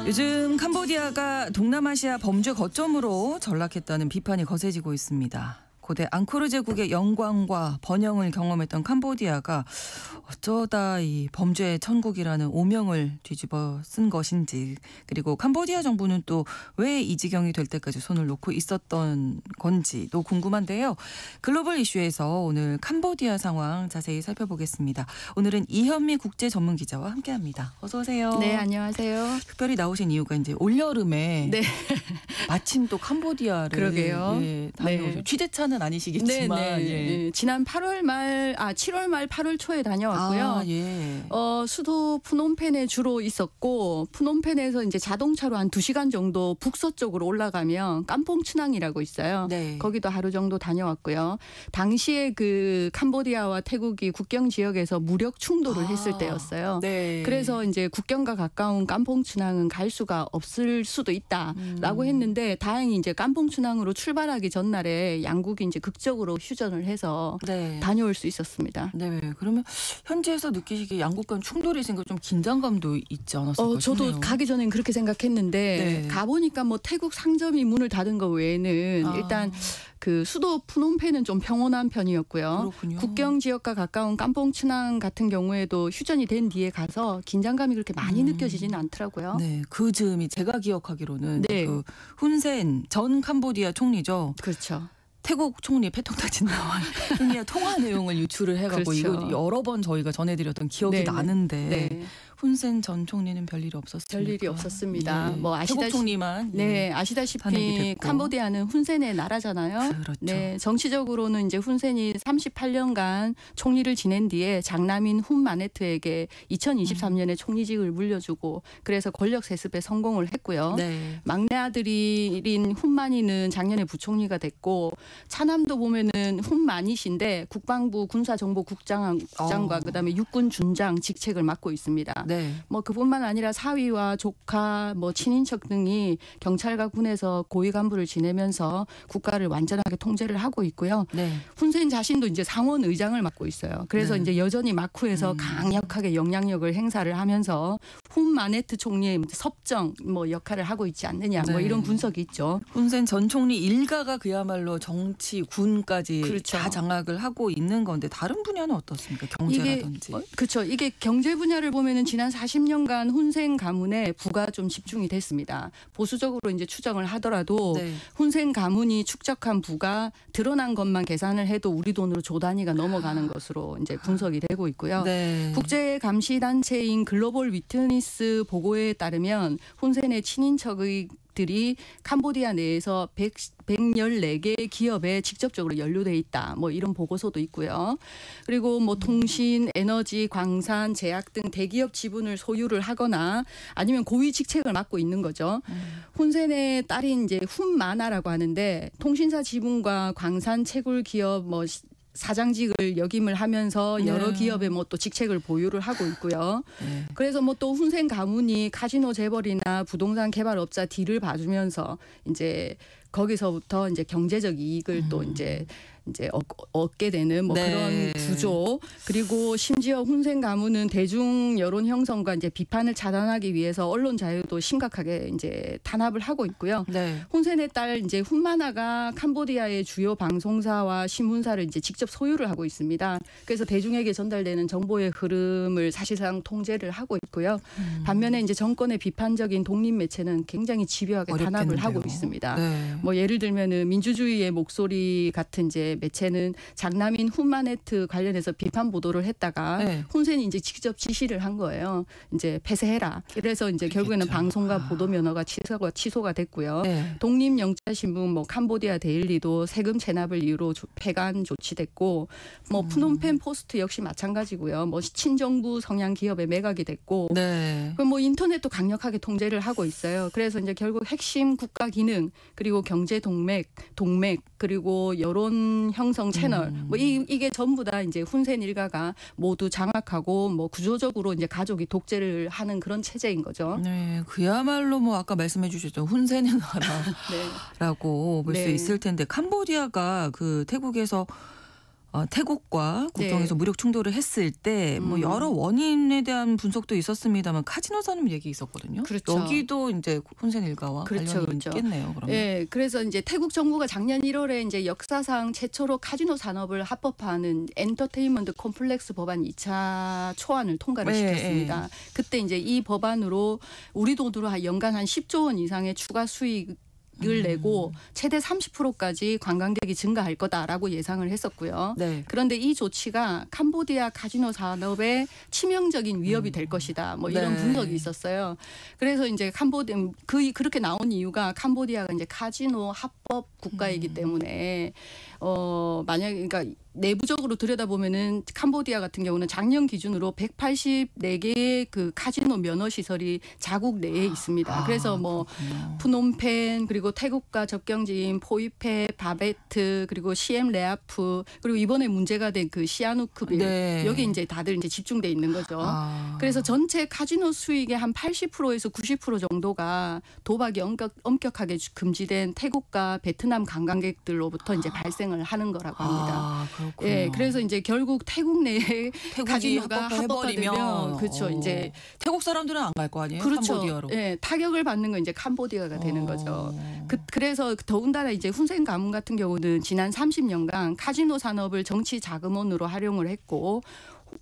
요즘 캄보디아가 동남아시아 범죄 거점으로 전락했다는 비판이 거세지고 있습니다. 고대 앙코르 제국의 영광과 번영을 경험했던 캄보디아가 어쩌다 이 범죄의 천국이라는 오명을 뒤집어 쓴 것인지, 그리고 캄보디아 정부는 또 왜 이 지경이 될 때까지 손을 놓고 있었던 건지도 궁금한데요. 글로벌 이슈에서 오늘 캄보디아 상황 자세히 살펴보겠습니다. 오늘은 이현미 국제 전문 기자와 함께합니다. 어서 오세요. 네, 안녕하세요. 특별히 나오신 이유가 이제 올여름에 네. 마침 또 캄보디아를 그러게요. 다녀오셨어요. 네. 취재차는 아니시겠지만 네. 지난 7월 말 8월 초에 다녀왔고요. 수도 푸놈펜에 주로 있었고, 푸놈펜에서 이제 자동차로 한 2시간 정도 북서쪽으로 올라가면 깜퐁츠낭이라고 있어요. 네. 거기도 하루 정도 다녀왔고요. 당시에 그 캄보디아와 태국이 국경 지역에서 무력 충돌을 했을 때였어요. 네. 그래서 이제 국경과 가까운 깜퐁츠낭은 갈 수가 없을 수도 있다라고 했는데, 다행히 이제 깜퐁츠낭으로 출발하기 전날에 양국이 이제 극적으로 휴전을 해서 다녀올 수 있었습니다. 네. 그러면 현지에서 느끼시기에 양국 간 충돌이 생겨 좀 긴장감도 있지 않았을까 싶네요. 저도 가기 전엔 그렇게 생각했는데 가보니까 뭐 태국 상점이 문을 닫은 거 외에는 일단 그 수도 푸놈펜은 좀 평온한 편이었고요. 그렇군요. 국경 지역과 가까운 깜퐁츠낭 같은 경우에도 휴전이 된 뒤에 가서 긴장감이 그렇게 많이 느껴지지는 않더라고요. 네, 그 즈음이 제가 기억하기로는 네. 그 훈센 전 캄보디아 총리죠. 그렇죠. 태국 총리 패통타진 나와 흔히 통화 내용을 유출을 해가고 그렇죠. 이거 여러 번 저희가 전해드렸던 기억이 나는데 훈센 전 총리는 별일이 없었습니다. 별일이 없었습니다. 네. 뭐 태국 총리만 탄핵이 아시다시피 됐고. 캄보디아는 훈센의 나라잖아요. 그렇죠. 네, 정치적으로는 이제 훈센이 38년간 총리를 지낸 뒤에 장남인 훈 마네트에게 2023년에 총리직을 물려주고, 그래서 권력 세습에 성공을 했고요. 네. 막내 아들인 훈마니는 작년에 부총리가 됐고, 차남도 보면은 훈마니신데 국방부 군사정보국장과 그다음에 육군 준장 직책을 맡고 있습니다. 네. 뭐 그뿐만 아니라 사위와 조카, 뭐 친인척 등이 경찰과 군에서 고위 간부를 지내면서 국가를 완전하게 통제를 하고 있고요. 네. 훈센 자신도 이제 상원 의장을 맡고 있어요. 그래서 이제 여전히 마쿠에서 강력하게 영향력을 행사를 하면서 훈 마네트 총리의 섭정 뭐 역할을 하고 있지 않느냐, 뭐 이런 분석이 있죠. 훈센 전 총리 일가가 그야말로 정치, 군까지 다 장악을 하고 있는 건데, 다른 분야는 어떻습니까? 경제라든지. 그렇죠. 이게 경제 분야를 보면은 지난 40년간 훈센 가문에 부가 좀 집중이 됐습니다. 보수적으로 이제 추정을 하더라도 훈센 가문이 축적한 부가 드러난 것만 계산을 해도 우리 돈으로 조 단위가 넘어가는 것으로 이제 분석이 되고 있고요. 국제 감시 단체인 글로벌 위트니스 보고에 따르면 훈센의 친인척의 들이 캄보디아 내에서 114개 기업에 직접적으로 연루돼 있다, 뭐 이런 보고서도 있고요. 그리고 뭐 통신, 에너지, 광산, 제약 등 대기업 지분을 소유를 하거나 아니면 고위 직책을 맡고 있는 거죠. 훈센의 딸인 이제 훈마나라고 하는데, 통신사 지분과 광산 채굴 기업 뭐 사장직을 역임을 하면서 여러 기업에 뭐 또 직책을 보유를 하고 있고요. 그래서 뭐 또 훈센 가문이 카지노 재벌이나 부동산 개발업자 딜을 봐주면서 이제 거기서부터 이제 경제적 이익을 또 이제 얻게 되는 뭐 그런 구조. 그리고 심지어 훈센 가문은 대중 여론 형성과 이제 비판을 차단하기 위해서 언론 자유도 심각하게 이제 탄압을 하고 있고요. 훈센의 딸 이제 훈마나가 캄보디아의 주요 방송사와 신문사를 이제 직접 소유를 하고 있습니다. 그래서 대중에게 전달되는 정보의 흐름을 사실상 통제를 하고 있고요. 반면에 이제 정권의 비판적인 독립 매체는 굉장히 집요하게 탄압을 하고 있습니다. 뭐 예를 들면은 민주주의의 목소리 같은 이제 매체는 장남인 훈마네트 관련해서 비판 보도를 했다가 훈센이 이제 직접 지시를 한 거예요. 이제 폐쇄해라. 그래서 이제 결국에는 방송과 보도 면허가 취소가 됐고요. 독립영자신문 뭐 캄보디아 데일리도 세금 체납을 이유로 폐간 조치됐고, 뭐 푸놈펜 포스트 역시 마찬가지고요. 뭐 친정부 성향 기업에 매각이 됐고, 뭐 인터넷도 강력하게 통제를 하고 있어요. 그래서 이제 결국 핵심 국가 기능, 그리고 경제 동맥 그리고 여론 형성 채널 뭐 이게 전부 다 이제 훈센 일가가 모두 장악하고 뭐 구조적으로 이제 가족이 독재를 하는 그런 체제인 거죠. 네, 그야말로 뭐 아까 말씀해 주셨던 훈센의 나라라고 볼 수 있을 텐데, 캄보디아가 그 태국에서 태국과 국경에서 네. 무력 충돌을 했을 때 뭐 여러 원인에 대한 분석도 있었습니다만 카지노 산업 얘기 있었거든요. 그렇죠. 여기도 이제 혼센 일가와 그렇죠, 관련이 그렇죠. 있겠네요. 그러면. 예, 그래서 이제 태국 정부가 작년 1월에 이제 역사상 최초로 카지노 산업을 합법화하는 엔터테인먼트 콤플렉스 법안 2차 초안을 통과를 시켰습니다. 그때 이제 이 법안으로 우리 돈으로 연간 한 10조 원 이상의 추가 수익 을 내고 최대 30%까지 관광객이 증가할 거다라고 예상을 했었고요. 네. 그런데 이 조치가 캄보디아 카지노 산업에 치명적인 위협이 될 것이다. 뭐 이런 네. 분석이 있었어요. 그래서 이제 그렇게 나온 이유가 캄보디아가 이제 카지노 합법 국가이기 때문에 만약에 그러니까 내부적으로 들여다보면은 캄보디아 같은 경우는 작년 기준으로 184개의 그 카지노 면허 시설이 자국 내에 있습니다. 그래서 뭐 그렇군요. 푸놈펜 그리고 태국과 접경지인 포이페, 바베트 그리고 시엠 레아프 그리고 이번에 문제가 된 그 시아누크빌 네. 여기 이제 다들 이제 집중돼 있는 거죠. 아. 그래서 전체 카지노 수익의 한 80%에서 90% 정도가 도박이 엄격하게 금지된 태국과 베트남 관광객들로부터 이제 발생을 하는 거라고 합니다. 아, 그렇군요. 예, 그래서 이제 결국 태국 내에 카지노가 합법화되면 그렇죠. 이제 태국 사람들은 안 갈 거 아니에요? 그렇죠. 캄보디아로. 예, 타격을 받는 건 이제 캄보디아가 되는 거죠. 그래서 더군다나 이제 훈센 가문 같은 경우는 지난 30년간 카지노 산업을 정치 자금원으로 활용을 했고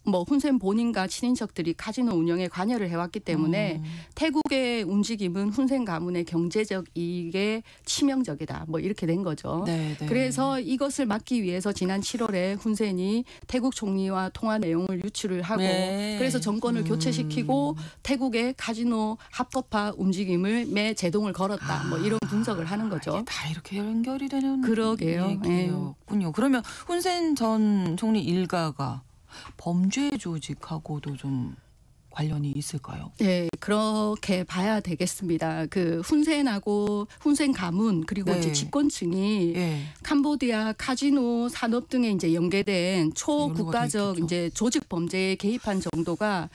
뭐 훈센 본인과 친인척들이 카지노 운영에 관여를 해왔기 때문에 태국의 움직임은 훈센 가문의 경제적 이익에 치명적이다. 뭐 이렇게 된 거죠. 네, 네. 그래서 이것을 막기 위해서 지난 7월에 훈센이 태국 총리와 통화 내용을 유출을 하고 네. 그래서 정권을 교체시키고 태국의 카지노 합법화 움직임을 매 제동을 걸었다. 뭐 이런 분석을 하는 거죠. 다 이렇게 연결이 되는 그러게요. 얘기였군요. 그러면 훈센 전 총리 일가가 범죄 조직하고도 좀 관련이 있을까요? 네, 그렇게 봐야 되겠습니다. 그 훈센하고 훈센 가문 그리고 네. 이제 집권층이 캄보디아 카지노 산업 등에 이제 연계된 초국가적 이제 조직 범죄에 개입한 정도가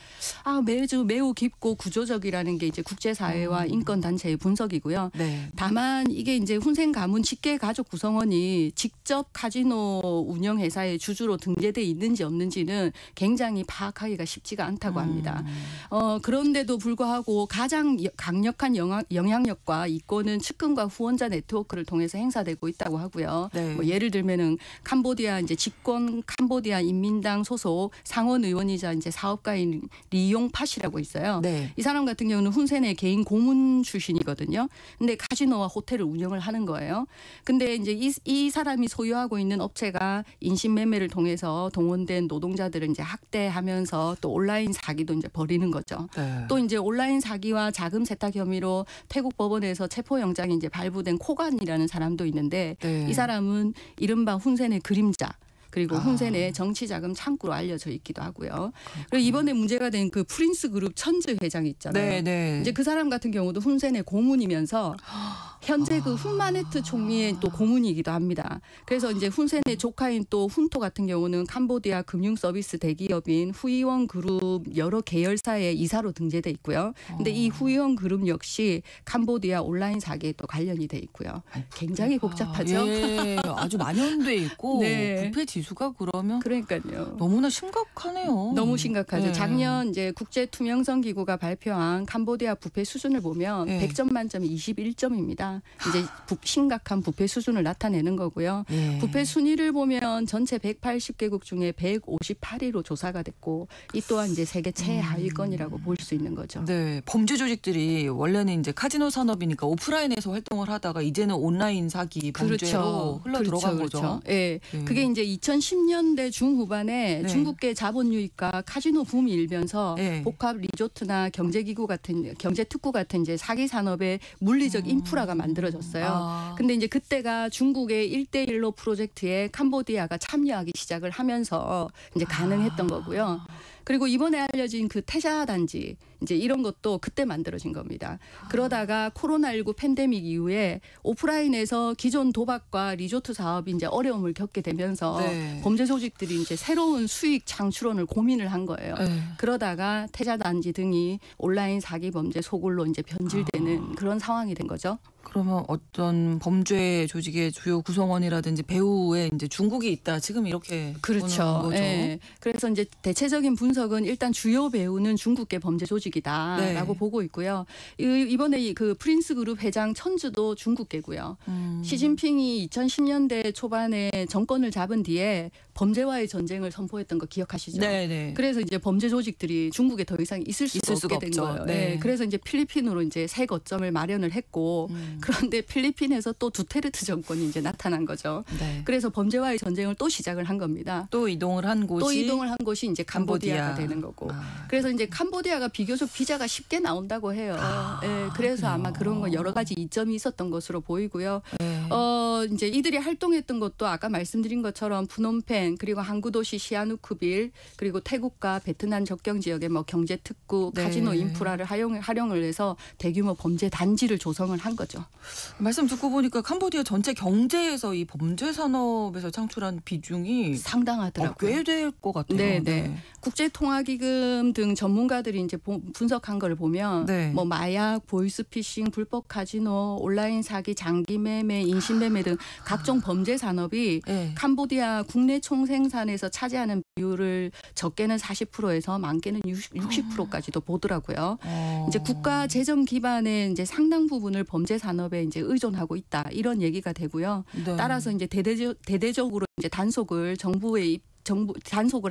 매우 깊고 구조적이라는 게 이제 국제사회와 인권 단체의 분석이고요. 네. 다만 이게 이제 훈센 가문 직계 가족 구성원이 직접 카지노 운영 회사의 주주로 등재돼 있는지 없는지는 굉장히 파악하기가 쉽지가 않다고 합니다. 그런데도 불구하고 가장 강력한 영향력과 이권은 측근과 후원자 네트워크를 통해서 행사되고 있다고 하고요. 네. 뭐 예를 들면은 캄보디아 이제 집권 캄보디아 인민당 소속 상원 의원이자 이제 사업가인 리용팟이라고 있어요. 네. 이 사람 같은 경우는 훈센의 개인 고문 출신이거든요. 근데 카지노와 호텔을 운영을 하는 거예요. 근데 이제 이 사람이 소유하고 있는 업체가 인신매매를 통해서 동원된 노동자들을 이제 학대하면서 또 온라인 사기도 이제 벌이는 거죠. 네. 또 이제 온라인 사기와 자금 세탁 혐의로 태국 법원에서 체포영장이 이제 발부된 코간이라는 사람도 있는데 네. 이 사람은 이른바 훈센의 그림자. 그리고 훈센의 정치자금 창구로 알려져 있기도 하고요. 그리고 이번에 문제가 된 그 프린스 그룹 천즈 회장 있잖아요. 네, 네. 이제 그 사람 같은 경우도 훈센의 고문이면서 현재 그 훈마네트 총리의 또 고문이기도 합니다. 그래서 이제 훈센의 조카인 또 훈토 같은 경우는 캄보디아 금융 서비스 대기업인 후이원 그룹 여러 계열사의 이사로 등재돼 있고요. 근데 이 후이원 그룹 역시 캄보디아 온라인 사기에 또 관련이 돼 있고요. 굉장히 복잡하죠. 예, 아주 만연돼 있고 네. 부패 지수가 그러면 그러니까요. 너무나 심각하네요. 너무 심각하죠. 네. 작년 이제 국제 투명성 기구가 발표한 캄보디아 부패 수준을 보면 네. 100점 만점에 21점입니다. 이제 심각한 부패 수준을 나타내는 거고요. 예. 부패 순위를 보면 전체 180개국 중에 158위로 조사가 됐고 이 또한 이제 세계 최하위권이라고 볼 수 있는 거죠. 네, 범죄 조직들이 원래는 이제 카지노 산업이니까 오프라인에서 활동을 하다가 이제는 온라인 사기 범죄로 흘러 들어간 거죠. 예, 네. 그게 이제 2010년대 중후반에 네. 중국계 자본 유입과 카지노 붐이 일면서 네. 복합 리조트나 경제기구 같은 경제특구 같은 이제 사기 산업의 물리적 인프라가 만들어졌어요. 근데 이제 그때가 중국의 1대1로 프로젝트에 캄보디아가 참여하기 시작을 하면서 이제 가능했던 거고요. 그리고 이번에 알려진 그 태자 단지 이제 이런 것도 그때 만들어진 겁니다. 그러다가 코로나19 팬데믹 이후에 오프라인에서 기존 도박과 리조트 사업이 이제 어려움을 겪게 되면서 네. 범죄 조직들이 이제 새로운 수익 창출원을 고민을 한 거예요. 네. 그러다가 태자 단지 등이 온라인 사기 범죄 소굴로 이제 변질되는 그런 상황이 된 거죠. 그러면 어떤 범죄 조직의 주요 구성원이라든지 배후에 이제 중국이 있다. 지금 이렇게 그렇죠. 보는 거죠. 예. 그래서 이제 대체적인 분석은 일단 주요 배후는 중국계 범죄 조직이다라고 네. 보고 있고요. 이번에 그 프린스 그룹 회장 천주도 중국계고요. 시진핑이 2010년대 초반에 정권을 잡은 뒤에 범죄와의 전쟁을 선포했던 거 기억하시죠? 네네. 그래서 이제 범죄 조직들이 중국에 더 이상 있을 수가 없게 된 없죠. 거예요. 네. 예. 그래서 이제 필리핀으로 이제 새 거점을 마련을 했고 그런데 필리핀에서 또 두테르트 정권이 이제 나타난 거죠. 네. 그래서 범죄와의 전쟁을 또 시작을 한 겁니다. 또 이동을 한 곳이 이제 캄보디아가 되는 거고. 그래서 이제 캄보디아가 비교적 비자가 쉽게 나온다고 해요. 예, 그래서 그래요. 아마 그런 거 여러 가지 이점이 있었던 것으로 보이고요. 네. 이제 이들이 활동했던 것도 아까 말씀드린 것처럼 푸놈펜 그리고 항구 도시 시아누크빌 그리고 태국과 베트남 접경 지역에 뭐 경제 특구, 네. 카지노 인프라를 활용을 해서 대규모 범죄 단지를 조성을 한 거죠. 말씀 듣고 보니까 캄보디아 전체 경제에서 이 범죄 산업에서 창출한 비중이 상당하더라고요. 꽤 될 것 같아요. 네. 국제통화기금 등 전문가들이 이제 분석한 걸 보면 네. 뭐 마약, 보이스피싱, 불법 카지노, 온라인 사기, 장기 매매, 인신매매 등 각종 범죄 산업이 네. 캄보디아 국내 총생산에서 차지하는 비율을 적게는 40%에서 많게는 60%까지도 보더라고요. 이제 국가 재정 기반의 이제 상당 부분을 범죄 산업에 이제 의존하고 있다 이런 얘기가 되고요. 네. 따라서 이제 대대적으로 이제 단속을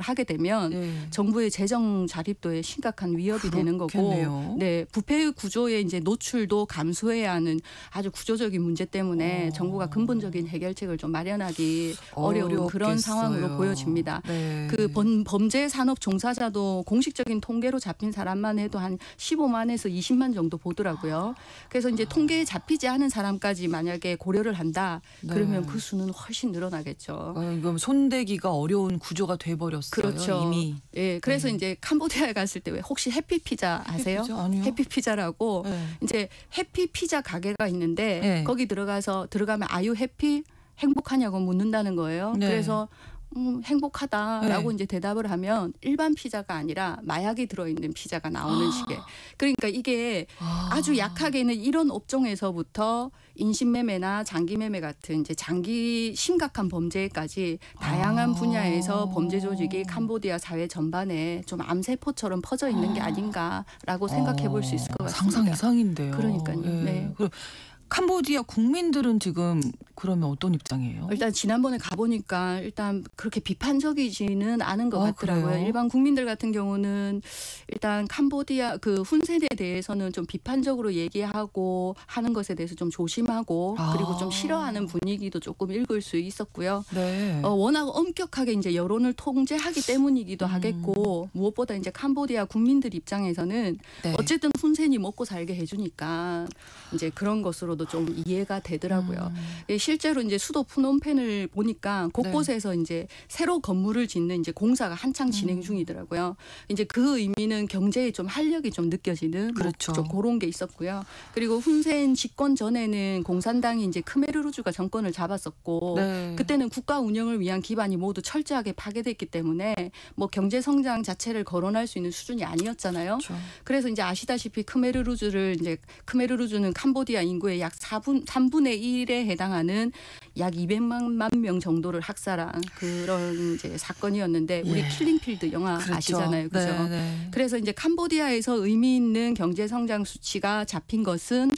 하게 되면 네. 정부의 재정 자립도에 심각한 위협이 되는 거고, 그렇겠네요. 네 부패 구조의 이제 노출도 감소해야 하는 아주 구조적인 문제 때문에 정부가 근본적인 해결책을 좀 마련하기 어려운 그런 상황으로 보여집니다. 네. 그 범죄 산업 종사자도 공식적인 통계로 잡힌 사람만 해도 한 15만에서 20만 정도 보더라고요. 그래서 이제 통계에 잡히지 않은 사람까지 만약에 고려를 한다, 그러면 그 수는 훨씬 늘어나겠죠. 이건 손대기가 어려운 구조가 돼버렸어요. 그렇죠. 이미. 예, 그래서 이제 캄보디아에 갔을 때 왜 혹시 해피피자 아세요? 해피피자? 아니요. 해피피자라고 네. 이제 해피피자 가게가 있는데 네. 거기 들어가면 아유 해피 행복하냐고 묻는다는 거예요. 네. 그래서 행복하다라고 네. 이제 대답을 하면 일반 피자가 아니라 마약이 들어있는 피자가 나오는 식의. 그러니까 이게 아주 약하게는 이런 업종에서부터 인신매매나 장기매매 같은 이제 심각한 범죄까지 다양한 분야에서 범죄 조직이 캄보디아 사회 전반에 좀 암세포처럼 퍼져 있는 게 아닌가라고 생각해 볼 수 있을 것 같습니다. 상상 이상인데요. 그러니까요. 네. 그럼 캄보디아 국민들은 지금 그러면 어떤 입장이에요? 일단 지난번에 가보니까 일단 그렇게 비판적이지는 않은 것 같더라고요. 그래요? 일반 국민들 같은 경우는 일단 캄보디아 그 훈센에 대해서는 좀 비판적으로 얘기하고 하는 것에 대해서 좀 조심하고 그리고 좀 싫어하는 분위기도 조금 읽을 수 있었고요. 네. 워낙 엄격하게 이제 여론을 통제하기 때문이기도 하겠고 무엇보다 이제 캄보디아 국민들 입장에서는 네. 어쨌든 훈센이 먹고 살게 해주니까 이제 그런 것으로도 좀 이해가 되더라고요. 실제로 이제 수도 푸놈펜을 보니까 곳곳에서 이제 새로 건물을 짓는 이제 공사가 한창 진행 중이더라고요. 이제 그 의미는 경제에 좀 활력이 좀 느껴지는 그렇죠. 좀 그런 게 있었고요. 그리고 훈센 집권 전에는 공산당이 이제 크메르루주가 정권을 잡았었고 네. 그때는 국가 운영을 위한 기반이 모두 철저하게 파괴됐기 때문에 뭐 경제 성장 자체를 거론할 수 있는 수준이 아니었잖아요. 그렇죠. 그래서 이제 아시다시피 크메르루주는 캄보디아 인구의 약 3분의 1에 해당하는 약 200만 명 정도를 학살한 그런 이제 사건이었는데 우리 킬링필드 영화 그렇죠. 아시잖아요. 그렇죠? 네. 그래서 이제 캄보디아에서 의미 있는 경제 성장 수치가 잡힌 것은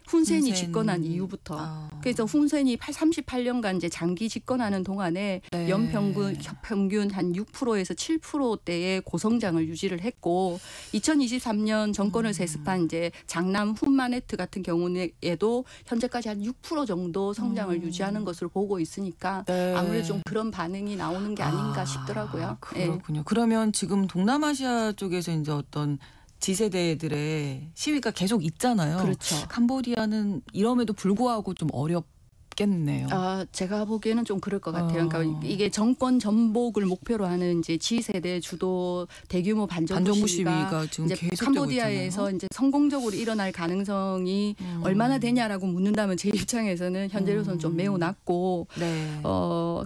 훈센이 집권한 이후부터. 그래서 훈센이 38년간 이제 장기 집권하는 동안에 네. 연평균 한 6%에서 7%대의 고성장을 유지를 했고 2023년 정권을 세습한 이제 장남 훈마네트 같은 경우에도 현재까지 한 6% 정도 성장을 유지하는 것으로 보고 있으니까 네. 아무래도 좀 그런 반응이 나오는 게 아닌가 싶더라고요. 그렇군요. 그러면 지금 동남아시아 쪽에서 이제 어떤 지세대들의 시위가 계속 있잖아요. 그렇죠. 캄보디아는 이럼에도 불구하고 좀 어렵게 없겠네요. 제가 보기에는 좀 그럴 것 같아요. 그러니까 이게 정권 전복을 목표로 하는 이제 G세대 주도 대규모 반정부 시위가 지금 이제 캄보디아에서 이제 성공적으로 일어날 가능성이 얼마나 되냐라고 묻는다면 제 입장에서는 현재로서는 좀 매우 낮고 네.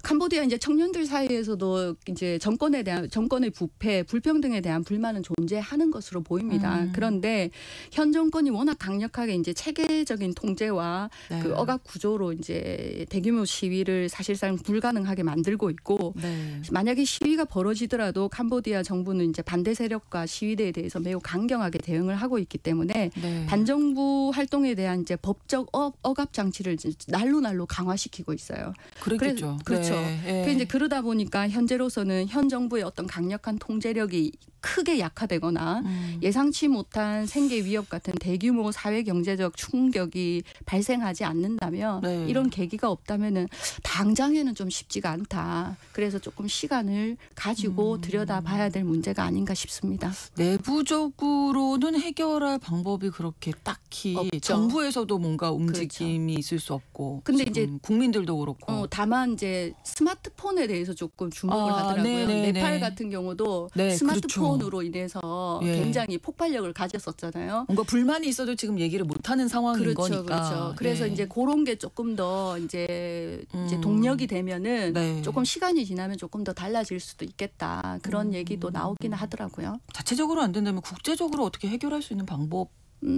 캄보디아 이제 청년들 사이에서도 이제 정권의 부패, 불평등에 대한 불만은 존재하는 것으로 보입니다. 그런데 현 정권이 워낙 강력하게 이제 체계적인 통제와 네. 그 억압 구조로 이제 대규모 시위를 사실상 불가능하게 만들고 있고 네. 만약에 시위가 벌어지더라도 캄보디아 정부는 이제 반대 세력과 시위대에 대해서 매우 강경하게 대응을 하고 있기 때문에 네. 반정부 활동에 대한 이제 법적 억압 장치를 날로 강화시키고 있어요. 그렇겠죠. 그렇죠. 네. 이제 그러다 보니까 현재로서는 현 정부의 어떤 강력한 통제력이 크게 약화되거나 예상치 못한 생계 위협 같은 대규모 사회 경제적 충격이 발생하지 않는다면 네. 이런 계기가 없다면은 당장에는 좀 쉽지가 않다. 그래서 조금 시간을 가지고 들여다봐야 될 문제가 아닌가 싶습니다. 내부적으로는 해결할 방법이 그렇게 딱히 없죠. 정부에서도 뭔가 움직임이 그렇죠. 있을 수 없고. 근데 이제 국민들도 그렇고. 다만 이제 스마트폰에 대해서 조금 주목을 하더라고요. 네네네. 네팔 같은 경우도 네, 스마트폰으로 인해서 예. 굉장히 폭발력을 가졌었잖아요. 뭔가 불만이 있어도 지금 얘기를 못하는 상황인 그렇죠, 거니까. 그렇죠. 그래서 네. 이제 그런 게 조금 더 이제 동력이 되면은 네. 조금 시간이 지나면 조금 더 달라질 수도 있겠다. 그런 얘기도 나오기는 하더라고요. 자체적으로 안 된다면 국제적으로 어떻게 해결할 수 있는 방법이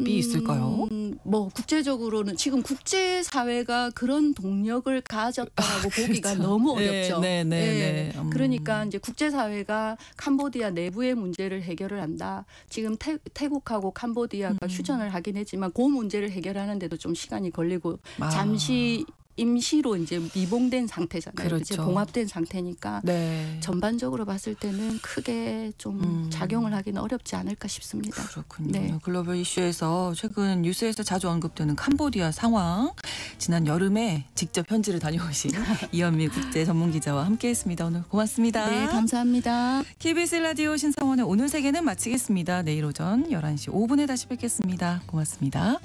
있을까요? 뭐 국제적으로는 지금 국제 사회가 그런 동력을 가졌다라고 보기가 그렇죠. 너무 네, 어렵죠. 네. 그러니까 이제 국제 사회가 캄보디아 내부의 문제를 해결을 한다. 지금 태국하고 캄보디아가 휴전을 하긴 했지만 그 문제를 해결하는데도 좀 시간이 걸리고 잠시 임시로 이제 미봉된 상태잖아요. 그렇죠. 이제 봉합된 상태니까 네. 전반적으로 봤을 때는 크게 좀 작용을 하기는 어렵지 않을까 싶습니다. 그렇군요. 네. 글로벌 이슈에서 최근 뉴스에서 자주 언급되는 캄보디아 상황, 지난 여름에 직접 현지를 다녀오신 이현미 국제 전문기자와 함께했습니다. 오늘 고맙습니다. 네, 감사합니다. KBS 라디오 신성원의 오늘 세계는 마치겠습니다. 내일 오전 11시 5분에 다시 뵙겠습니다. 고맙습니다.